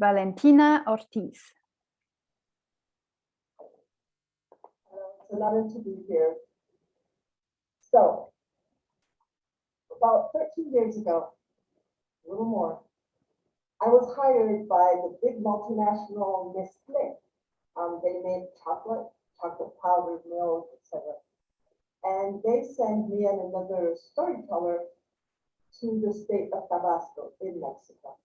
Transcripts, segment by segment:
Valentina Ortiz. It's an honor to be here. So, about 13 years ago, a little more, I was hired by the big multinational Nestle. They made chocolate powder, milk, etc. And they sent me and another storyteller to the state of Tabasco in Mexico.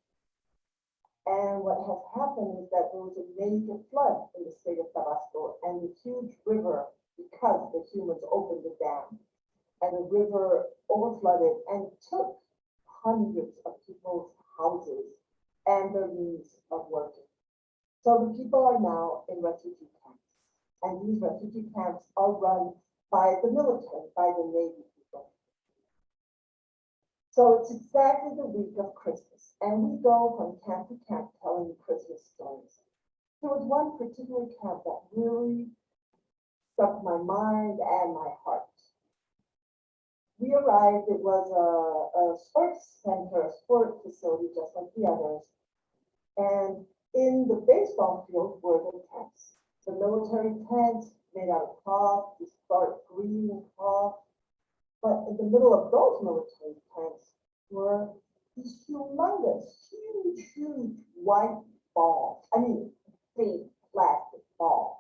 And what has happened is that there was a major flood in the state of Tabasco, and the huge river, because the humans opened the dam, and the river overflooded and took hundreds of people's houses and their means of working. So the people are now in refugee camps, and these refugee camps are run by the military, by the Navy people. So it's exactly the week of Christmas, and we go from camp to camp telling Christmas stories. There was one particular camp that really struck my mind and my heart. We arrived, it was a sports center, a sport facility, just like the others. And in the baseball field were the tents. The military tents made out of cloth, this dark green cloth. But in the middle of those military tents were these humongous, huge white balls. I mean, big plastic balls.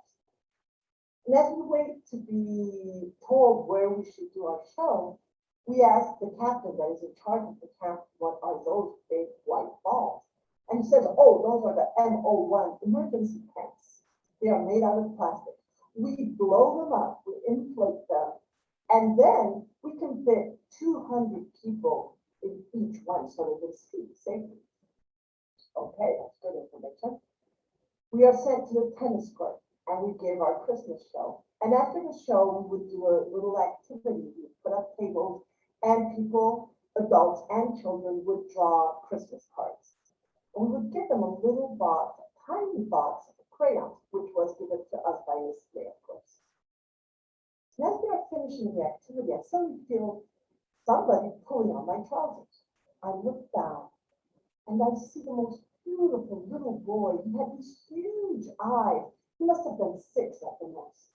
And as we wait to be told where we should do our show, we asked the captain that is in charge of the camp, what are those big white balls? And he says, oh, those are the M01 emergency tanks. They are made out of plastic. We blow them up, we inflate them, and then we can fit 200 people in each one so they can speak safely. Okay, that's good information. We are sent to the tennis court and we gave our Christmas show. And after the show, we would do a little activity. We would put up tables and people, adults and children, would draw Christmas cards. And we would give them a little box, a tiny box of crayons, which was given to us by Nestle, of course. And as we are finishing the activity, I suddenly feel somebody pulling on my trousers. I look down and I see the most beautiful little boy. He had these huge eyes. He must have been 6 at the most.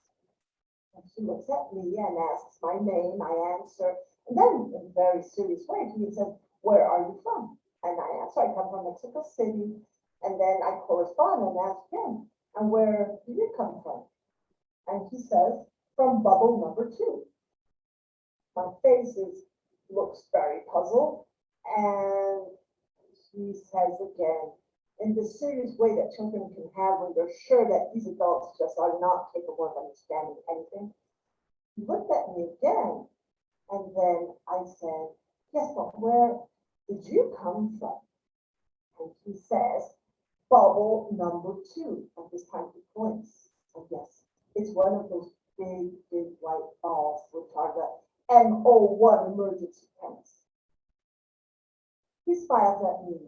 And he looks at me and asks my name. I answer. And then, in a very serious way, he says, where are you from? And I answer, I come from Mexico City. And then I correspond and ask him, and where do you come from? And he says, from bubble number 2. My face looks very puzzled. And he says again, in the serious way that children can have when they're sure that these adults just are not capable of understanding anything. He looked at me again, and then I said, yes, but where did you come from? And he says, bubble number 2. And this time he points. And yes, it's one of those big white balls, which are the M01 emergency tanks. He smiles at me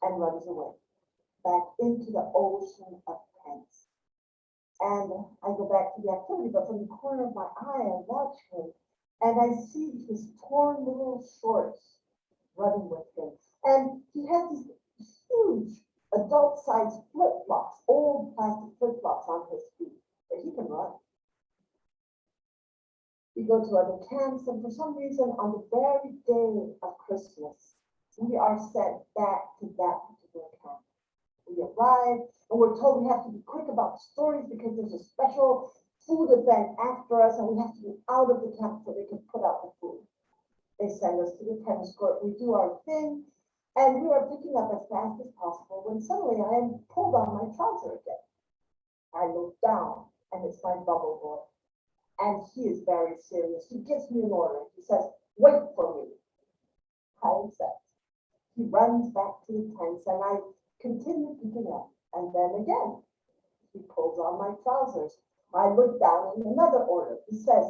and runs away, back into the ocean of tents. And I go back to the activity, but from the corner of my eye, I watch him, and I see his torn little shorts running with him. And he has these huge adult-sized flip-flops, old plastic flip-flops on his feet, but he can run. We go to other camps, and for some reason, on the very day of Christmas, we are sent back to that particular camp. We arrive, and we're told we have to be quick about the stories because there's a special food event after us, and we have to be out of the camp so they can put out the food. They send us to the tennis court, we do our thing, and we are picking up as fast as possible when suddenly I am pulled on my trouser again. I look down, and it's my bubble boy. And he is very serious. He gives me an order. He says, wait for me. I accept. He runs back to the tents, and I continue picking up. And then again, he pulls on my trousers. I look down in another order. He says,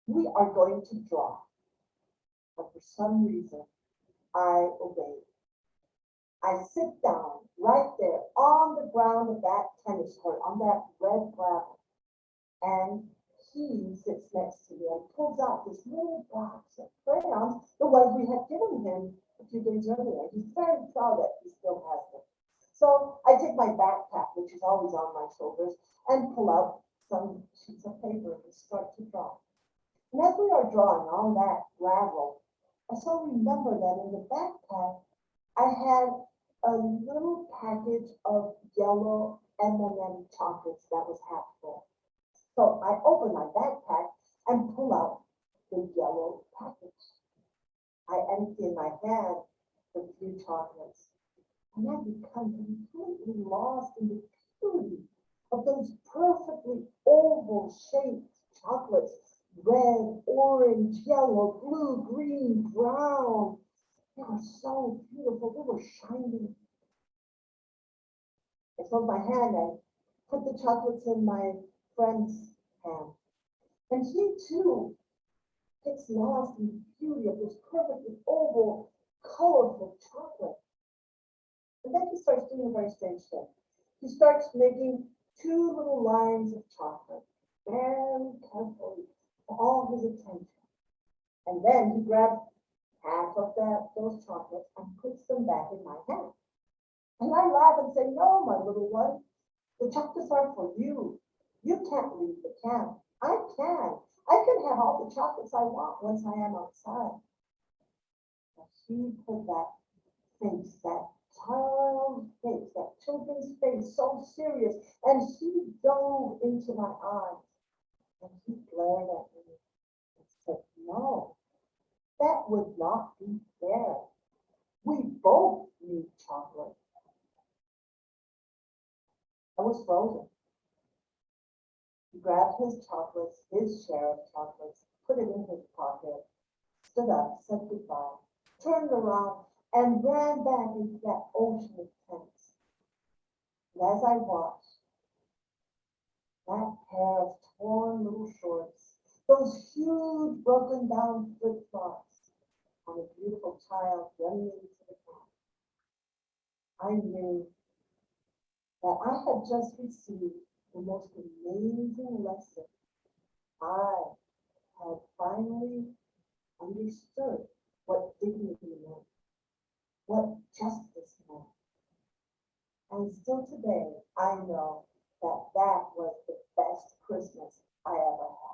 we are going to draw. But for some reason, I obey. I sit down right there on the ground of that tennis court, on that red gravel. And he sits next to me and pulls out this little box of crayons, the ones we had given him a few days earlier. He's very proud that he still has them. So I take my backpack, which is always on my shoulders, and pull out some sheets of paper and start to draw. And as we are drawing on that gravel, I so remember that in the backpack, I had a little package of yellow M&M chocolates that was half full. So I open my backpack and pull out the yellow package. I empty in my hand the few chocolates, and I become completely lost in the beauty of those perfectly oval shaped chocolates. Red, orange, yellow, blue, green, brown. They were so beautiful. They were shiny. I took my hand and put the chocolates in my friend's hand. And he too gets lost in the beauty of this perfectly oval, colorful chocolate. And then he starts doing a very strange thing. He starts making two little lines of chocolate very carefully for all his attention. And then he grabs half of those chocolates and puts them back in my hand. And I laugh and say, no, my little one, the chocolates are for you. You can't leave the camp. I can. I can have all the chocolates I want once I am outside. But she put that face, that child face, that children's face, so serious, and she dove into my eyes, and she glared at me and said, no, that would not be fair. We both need chocolate. I was frozen. He grabbed his chocolates, his share of chocolates, put it in his pocket, stood up, said goodbye, turned around, and ran back into that ocean of tents. And as I watched, that pair of torn little shorts, those huge broken down flip-flops on a beautiful child running into the camp, I knew that I had just received the most amazing lesson. I had finally understood what dignity meant, what justice meant. And still today, I know that that was the best Christmas I ever had.